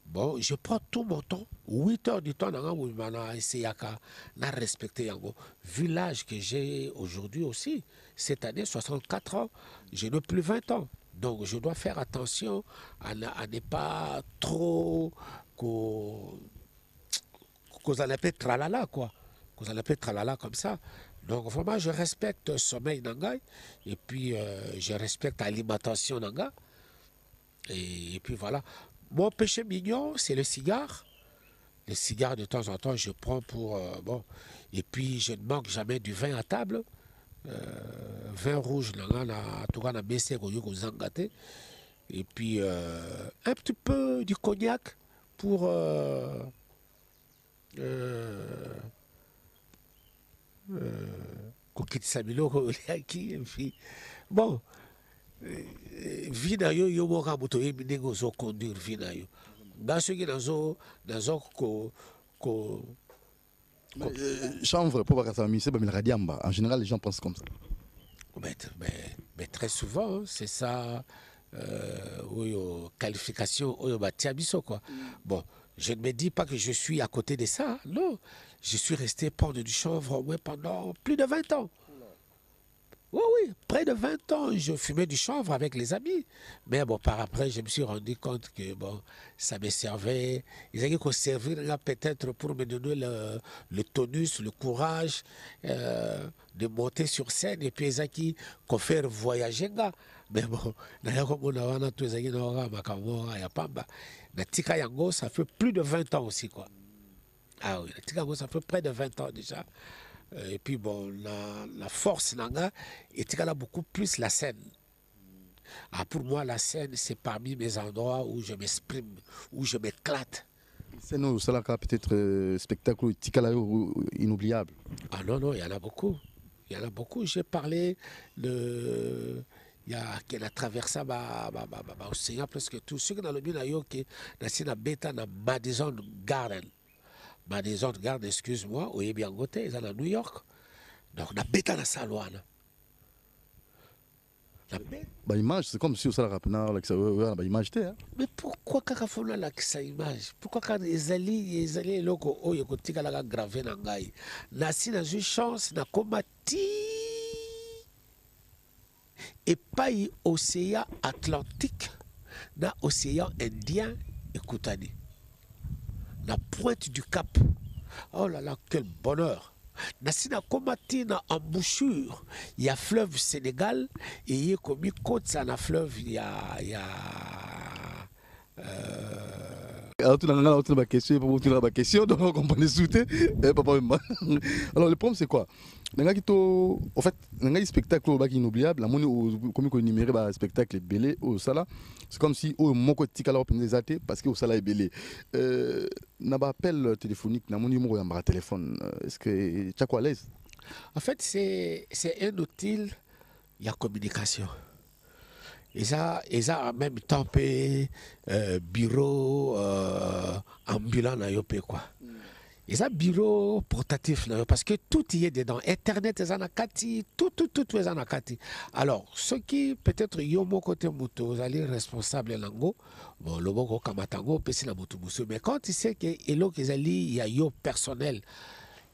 Bon, je prends tout mon temps, 8 heures du temps, je respecter vu l'âge que j'ai aujourd'hui aussi, cette année, 64 ans, je n'ai plus 20 ans. Donc, je dois faire attention à ne pas trop qu'on en appelle tralala, quoi. Qu'on en appelle tralala comme ça. Donc, vraiment, je respecte le sommeil nangai, et puis je respecte l'alimentation nangai. Et puis voilà. Mon péché mignon, c'est le cigare. Les cigares, de temps en temps, je prends pour... bon. Et puis, je ne manque jamais du vin à table. Vin rouge, en tout cas, on a baissé au Zangate. Et puis, un petit peu du cognac pour... bon, vie na yo yo moka moto yebi ndenge ozoconduire vie na yo nga soki nazo ko chanvre pour voir ça c'est la radiamba. En général les gens pensent comme ça. Mais très souvent c'est ça qualification oyo batia biso quoi. Bon, je ne me dis pas que je suis à côté de ça, non, je suis resté prendre du chanvre au moins pendant plus de 20 ans. Oui, oui, près de 20 ans, je fumais du chanvre avec les amis. Mais bon, par après, je me suis rendu compte que bon, ça me servait. Ils avaient qu'à servir là peut-être pour me donner le tonus, le courage de monter sur scène. Et puis, ils avaient qu'à faire voyager. Mais bon, ça fait plus de 20 ans aussi, quoi. Ah oui, ça fait près de 20 ans déjà. Et puis bon, la force nanga est beaucoup plus la scène. Ah, pour moi, la scène, c'est parmi mes endroits où je m'exprime, où je m'éclate. C'est nous, ça peut-être spectacle inoubliable. Ah non, non, il y en a beaucoup. Il y en a beaucoup. J'ai parlé de... Il y a qui a traversé l'océan presque tout. Ce qui dans le bien c'est la bêta dans Madison Garden. Madison Garden, excuse-moi, au Yebiangote, ils sont à New York. Donc, on a bêta dans sa loi. Bah, image, c'est comme si on a la image. Mais pourquoi quand on a la image? Pourquoi quand les alliés locaux, oh, ils ont la gravé dans Gaï? Nasi n'a eu chance, n'a combattu. Et pas océan Atlantique, n'a océan Indien, écoutez. La pointe du Cap. Oh là là, quel bonheur. Nasina komati na embouchure. Il y a fleuve Sénégal et il y a comme côte ça na fleuve il y a alors tu as ma question donc on comprend les sous-titres. Alors le problème c'est quoi? En fait, un spectacle inoubliable, la monnaie comme on numérer un spectacle belé au sala, c'est comme si au mon côté alors des athées parce que au sala est belé. N'a pas appel téléphonique, n'a mon numéro un téléphone. Est-ce que tu as quoi à l'aise? En fait, c'est un outil, il y a communication. Et ça en même temps bureau ambulant na yopé quoi. Et ça bureau portatif parce que tout y est dedans. Internet est en akati, tout est en akati. Alors, ce qui peut-être yomo côté moto, vous allez responsable lango, bon le boko kamatango pesi la moto muso. Mais quand tu sais que elo kezali il y a yo personnel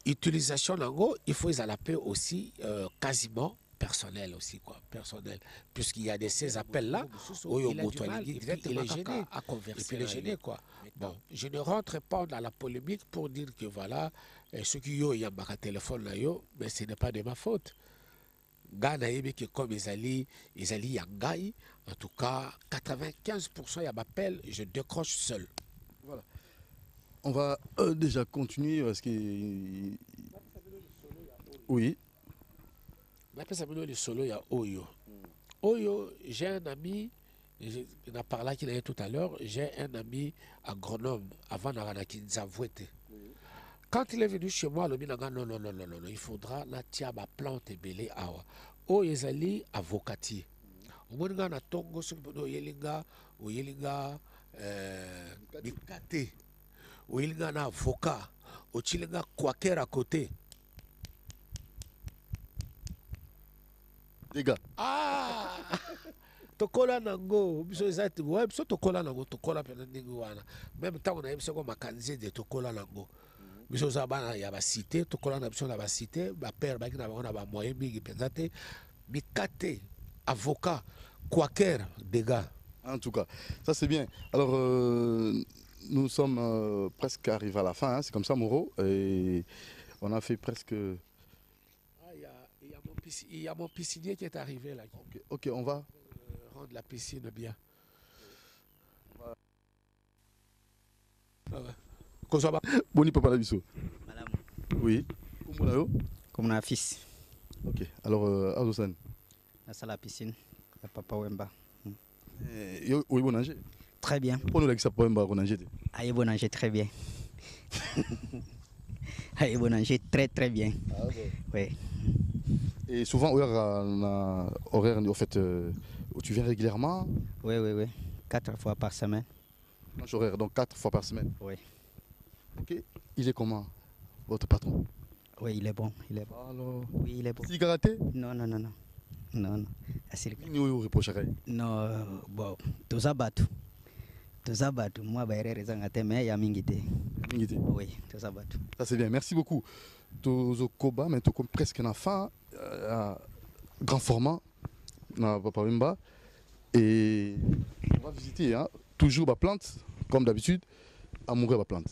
utilisation lango, il faut les appeler aussi quasiment personnel aussi quoi, personnel, puisqu'il y a ces appels là où il est gêné à converser, et puis il est gêné quoi. Bon, je ne rentre pas dans la polémique pour dire que voilà, ceux qui ont un téléphone là mais ce n'est pas de ma faute. Gana que comme ils allaient yangai, en tout cas 95% il m'appelle, je décroche seul. Voilà. On va déjà continuer parce que oui. Le solo, il y a Oyo. Oyo, j'ai un ami, on a parlé qu'il y tout à l'heure, j'ai un ami agronome avant Naranaki Nzavouete. Quand il est venu chez moi, non, il faudra la tiaba plante et belé awa. Oyo ezali avocatier. Au moins, on a tongo sur le yelinga, mikate, ou yelinga na avocat, ou chilinga quaker à côté. Les gars. Ah tokola nango biso ezati ouais biso tokola nango tokola pena ndingi wana même tant on a biso ko makanzi de tokola nango biso za bana ya ba cité tokola na biso na ba cité ba père ba kina ba ba moyen mingi pensate mikate avocat quaker des gars. En tout cas, ça c'est bien. Alors nous sommes presque arrivés à la fin, hein. C'est comme ça Moreau et on a fait presque. Il y a mon piscinier qui est arrivé là. Ok, on va rendre la piscine bien. Boni papa Labiso. Madame, Oui. Comment comme on a un fils, Ok. Alors, Azosan. à la piscine, le papa Wemba. Oui, bon nager. Très bien. Pour nous, là, ça peut bon nager. Aïe, bon nager, très bien. Aïe, bon nager, très très bien. Ah, bon. Oui. Et souvent, horaire, en fait, où tu viens régulièrement, Oui, oui, oui. 4 fois par semaine. horaire, donc 4 fois par semaine. Oui. Ok. Il est comment, votre patron? Oui, il est bon. Il est bon. Alors, Oui, il est bon. cigarette? Non, non, non, non. Non, non. Nous reprocherait. Non, bon. Tous abattus. Tous abattus. Moi, je vais raison mais il y a mingité. Oui, tous abattus. Ça c'est bien, merci beaucoup. Tozo Koba, mais tout comme presque un fin, grand format, na Papa Wemba. Et on va visiter, hein, toujours ma plante, comme d'habitude, amourer ma plante.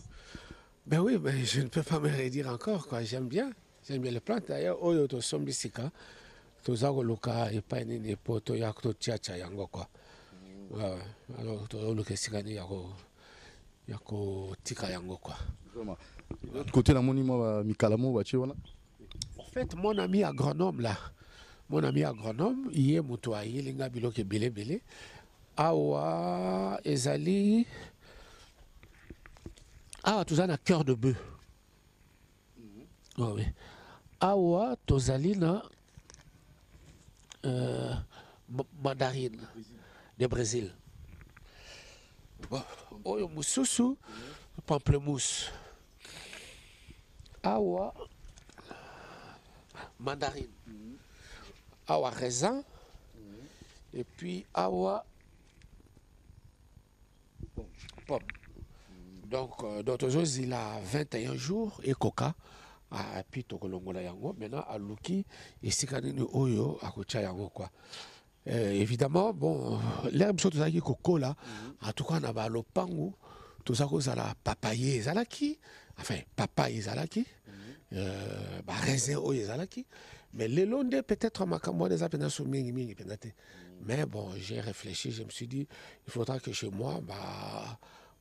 Ben oui, ben je ne peux pas me redire encore, quoi. J'aime bien les plantes. D'ailleurs, Oyo to Sombisika, to Zago Luka, et pas une poto, yakto tchacha yango, quoi. Ouais, alors, to Luka Sikani, yako tika yango, quoi. Vraiment. De l'autre côté, la monument, Mikalamo, En fait, mon ami agronome, là, il est motoaï, il est biloke belé. Awa, Ezali. Ah, tu as un cœur de bœuf. Oh, oui. Awa, tozali na mandarine de Brésil. Bon, oyo mususu, pamplemousse. Awa, mandarine. Awa, raisin. Et puis awa, pomme. Donc, d'autres choses, il a 21 jours et coca. À Pitokolongola Yango, maintenant à Luki, et Sikanini Oyo, à Kocha Yango, quoi. Évidemment, bon, l'herbe sur tout ça qui est coco là, en tout cas, on a ba lopangu, tout ça, ça la papaye zalaki, enfin, papaye zalaki, bah, raisin oye zalaki, mais les londes, peut-être, ma camoine des appels sur mingi, mais bon, j'ai réfléchi, je me suis dit, il faudra que chez moi,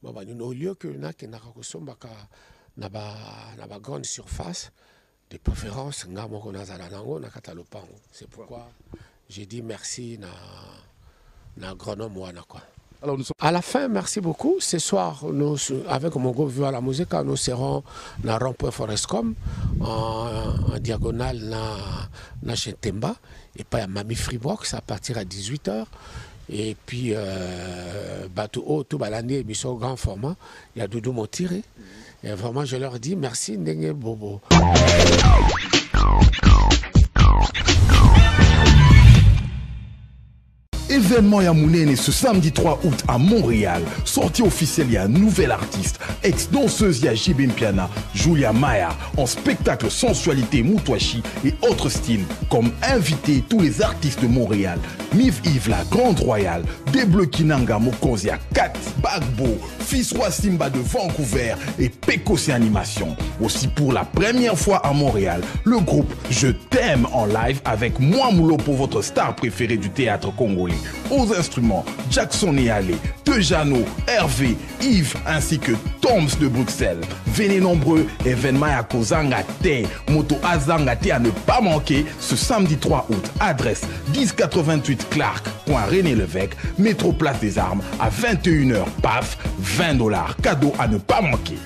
au lieu que n'a qui n'a pas grande surface, de préférence, c'est pourquoi j'ai dit merci à l'agronome. Alors, nous sommes... À la fin, merci beaucoup. Ce soir, nous, avec mon groupe Viva la Musique, nous serons dans rond-point Forestcom, en diagonale na Chetemba, et pas à Mami Freebox à partir à 18h. Et puis, tout l'année, émission grand format, il y a Doudou Montiré. Et vraiment, je leur dis merci, Ndenge Bobo. Événement Yamounene ce samedi 3 août à Montréal. Sortie officielle, il y a un nouvel artiste. Ex-danseuse, il y a JB Mpiana, Julia Maya, en spectacle sensualité, moutouachi et autres styles. Comme invité, tous les artistes de Montréal. Miv Yves, la Grande Royale, Debleu Kinanga, Mokozia, Kat, Bagbo, Fils Roi Simba de Vancouver et Pecossi Animation. Aussi pour la première fois à Montréal, le groupe Je t'aime en live avec Moi Moulo pour votre star préférée du théâtre congolais. Aux instruments, Jackson et Allé, Tejano, Hervé, Yves ainsi que Toms de Bruxelles. Venez nombreux, événement à Kozangate, Moto Azangate à ne pas manquer ce samedi 3 août. Adresse 1088 Clark, René Lévesque, métro Place des Armes à 21h. PAF, $20. Cadeau à ne pas manquer.